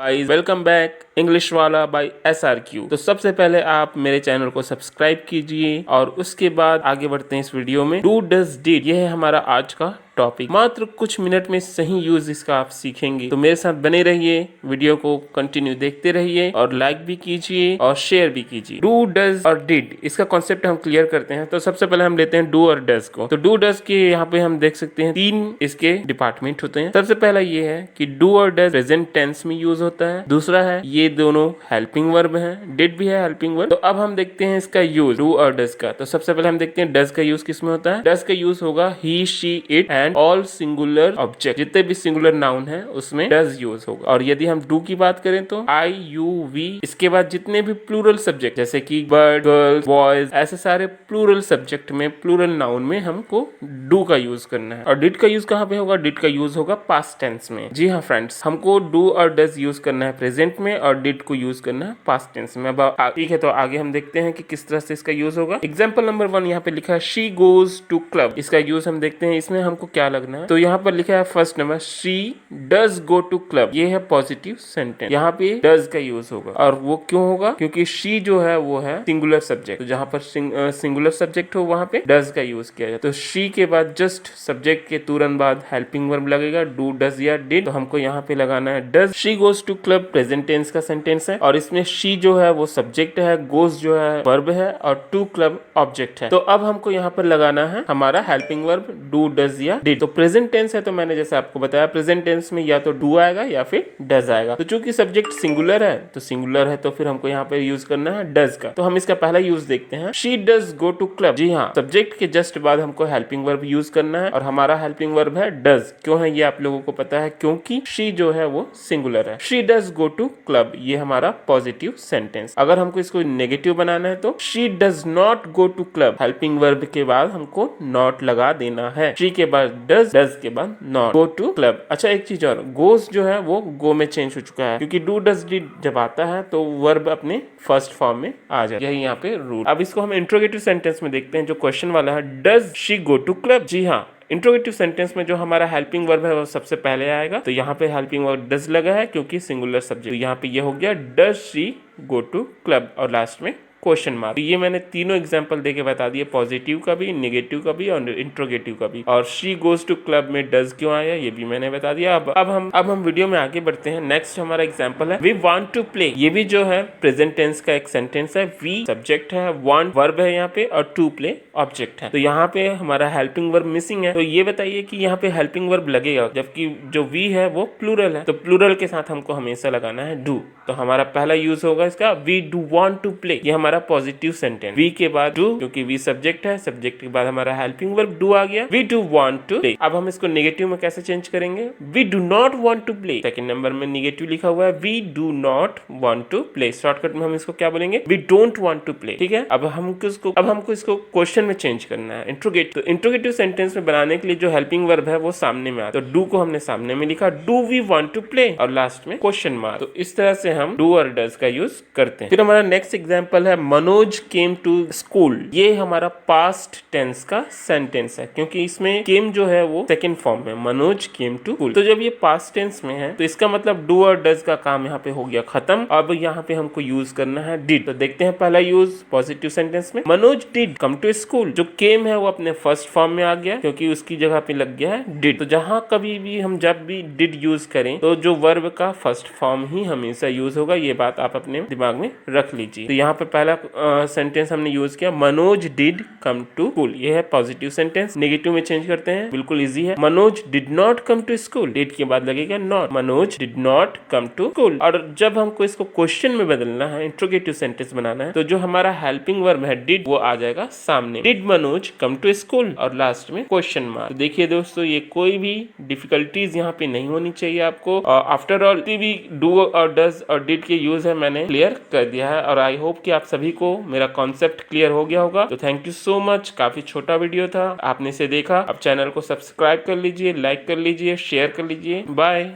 Guys welcome back English वाला bye SRQ। तो सबसे पहले आप मेरे चैनल को सब्सक्राइब कीजिए और उसके बाद आगे बढ़ते हैं इस वीडियो में। डू डज डिड, यह है हमारा आज का टॉपिक। मात्र कुछ मिनट में सही यूज इसका आप सीखेंगे, तो मेरे साथ बने रहिए, वीडियो को कंटिन्यू देखते रहिए और लाइक भी कीजिए और शेयर भी कीजिए। डू डज और डिड, इसका कॉन्सेप्ट हम क्लियर करते हैं। तो सबसे पहले हम लेते हैं डू और डज को। तो डू डज के यहाँ पे हम देख सकते हैं 3 इसके डिपार्टमेंट होते हैं। सबसे पहला ये है कि डू और डज प्रेजेंट टेंस में यूज होता है। दूसरा है ये दोनों हेल्पिंग वर्ब है, डिड भी है हेल्पिंग वर्ब। तो अब हम देखते हैं इसका यूज डू और डज का। तो सबसे पहले हम देखते हैं डज का यूज किस में होता है। डज का यूज होगा he, she, it and all singular object. जितने भी सिंगुलर नाउन है उसमें डज यूज होगा। और यदि हम डू की बात करें तो आई, यू, वी, इसके बाद जितने भी प्लूरल सब्जेक्ट जैसे कि बर्ड, गर्ल्स, बॉयज, ऐसे सारे प्लूरल सब्जेक्ट में, प्लूरल नाउन में हमको डू का यूज करना है। और डिड का यूज कहाँ पे होगा? डिड का यूज होगा पास्ट टेंस में। जी हाँ फ्रेंड्स, हमको डू और डज यूज करना है प्रेजेंट में और डिड को यूज करना है पास्ट टेंस में। अब ठीक है, तो आगे हम देखते हैं कि किस तरह से इसका यूज होगा। एग्जाम्पल नंबर 1 यहाँ पे लिखा है शी गोज टू क्लब। इसका यूज हम देखते हैं, इसमें हमको क्या लगना है। तो यहाँ पर लिखा है first number she does go to club, ये है पॉजिटिव सेंटेंस। यहाँ पे डज का यूज होगा और वो क्यों होगा? क्योंकि शी जो है वो है सिंगुलर सब्जेक्ट। तो जहाँ पर सिंगुलर सब्जेक्ट हो वहां पे डज का यूज किया जाए। तो शी के बाद जस्ट सब्जेक्ट के तुरंत बाद हेल्पिंग वर्ब लगेगा, डू, डज या डिड। तो हमको यहाँ पे लगाना है does. She goes to club present tense का सेंटेंस है और इसमें शी जो है वो सब्जेक्ट है, गोज जो है वर्ब है और टू क्लब ऑब्जेक्ट है। तो अब हमको यहाँ पर लगाना है हमारा हेल्पिंग वर्ब डू, डज या डिड। तो प्रेजेंट टेंस है तो मैंने जैसे आपको बताया प्रेजेंट टेंस में या तो डू आएगा या फिर डज आएगा। तो चूंकि सब्जेक्ट सिंगुलर है तो सिंगुलर है तो फिर हमको यहाँ पे यूज करना है डज का। तो हम इसका पहला यूज देखते हैं, she does go to club. जी हाँ, सब्जेक्ट के जस्ट बाद हमको हेल्पिंग वर्ब यूज करना है और हमारा हेल्पिंग वर्ब है डज। क्यों है ये आप लोगों को पता है, क्योंकि शी जो है वो सिंगुलर है। She does go to club, ये हमारा पॉजिटिव सेंटेंस। अगर हमको इसको नेगेटिव बनाना है तो she does not go to club, helping verb के बाद हमको नॉट लगा देना है। शी के बाद डज, डज के बाद नॉट, गो टू क्लब। अच्छा एक चीज और, गोज जो है वो गो में चेंज हो चुका है क्योंकि डू डज डिड जब आता है तो वर्ब अपने फर्स्ट फॉर्म में आ जाए, यही यहाँ पे रूल। अब इसको हम इंट्रोगेटिव सेंटेंस में देखते हैं जो क्वेश्चन वाला है, does she go to club. जी हाँ, इंट्रोगेटिव सेंटेंस में जो हमारा हेल्पिंग वर्ब है वो सबसे पहले आएगा। तो यहाँ पे हेल्पिंग वर्ब डज लगा है क्योंकि सिंगुलर सब्जेक्ट। तो यहाँ पे ये हो गया does she go to club और लास्ट में क्वेश्चन मार्क। ये मैंने तीनों एग्जांपल देके बता दिए, पॉजिटिव का भी, नेगेटिव का भी और इंट्रोगेटिव का भी। और शी गोज टू क्लब में डज क्यों आया ये भी मैंने बता दिया। अब हम वीडियो में आगे बढ़ते हैं। नेक्स्ट हमारा एग्जांपल है वी वांट टू प्ले। ये भी जो है प्रेजेंट टेंस का एक सेंटेंस है। वी सब्जेक्ट है, वांट वर्ब है यहाँ पे और टू प्ले ऑब्जेक्ट है। तो यहाँ पे हमारा हेल्पिंग वर्ब मिसिंग है। तो ये बताइए कि यहाँ पे हेल्पिंग वर्ब लगेगा, जबकि जो वी है वो प्लूरल है। तो प्लूरल के साथ हमको हमेशा लगाना है डू। तो हमारा पहला यूज होगा इसका, we do want to play. ये हमारा पॉजिटिव सेंटेंस। वी के बाद डू, क्योंकि वी सब्जेक्ट है, सब्जेक्ट के बाद हमारा हेल्पिंग वर्ब डू आ गया। We do want to play. अब हम इसको नेगेटिव में कैसे चेंज करेंगे? We do not want to play. Second number में नेगेटिव लिखा हुआ है, we do not want to play. Shortcut में हम इसको क्या बोलेंगे? We don't want to play. ठीक है, अब हमको इसको क्वेश्चन में चेंज करना है, इंट्रोगेटिव। तो इंट्रोगेटिव सेंटेंस में बनाने के लिए जो हेल्पिंग वर्ब है वो सामने में आता है। तो डू को हमने सामने में लिखा, do we want to play और लास्ट में क्वेश्चन मार्क। तो इस तरह से हम डू और डज का यूज करते हैं। फिर हमारा नेक्स्ट एग्जांपल है मनोज केम टू स्कूल। ये हमारा पास्ट टेंस का सेंटेंस है क्योंकि इसमें केम जो है वो सेकंड फॉर्म में, मनोज केम टू स्कूल। तो जब ये पास्ट टेंस में है तो इसका मतलब डू और डज का काम यहाँ पे हो गया खत्म। अब यहाँ पे हमको यूज करना है डिड। तो देखते हैं पहला यूज पॉजिटिव सेंटेंस में, Manoj did come to school. जो केम है वो अपने फर्स्ट फॉर्म में आ गया क्योंकि उसकी जगह पे लग गया है डिड। तो जहां कभी भी हम जब भी डिड यूज करें तो जो वर्ब का फर्स्ट फॉर्म ही हमेशा यूज होगा, ये बात आप अपने दिमाग में रख लीजिए। तो यहाँ पे पहला सेंटेंस हमने यूज किया, Manoj did come to school. ये है पॉजिटिव सेंटेंस। नेगेटिव में चेंज करते हैं, बिल्कुल इजी है, Manoj did not come to school. Did के बाद लगेगा not, Manoj did not come to school. और जब हमको इसको क्वेश्चन में बदलना है, इंट्रोगेटिव सेंटेंस बनाना है, तो जो हमारा हेल्पिंग वर्ब है डिड वो आ जाएगा सामने, did Manoj come to school और लास्ट में क्वेश्चन मार्क। तो देखिए दोस्तों, ये कोई भी डिफिकल्टीज यहाँ पे नहीं होनी चाहिए आपको। आफ्टर ऑल भी डू और डज और डिड के यूज है मैंने क्लियर कर दिया है और आई होप कि आप सभी को मेरा कॉन्सेप्ट क्लियर हो गया होगा। तो थैंक यू सो मच। काफी छोटा वीडियो था, आपने इसे देखा। अब चैनल को सब्सक्राइब कर लीजिए, लाइक कर लीजिए, शेयर कर लीजिए। बाय।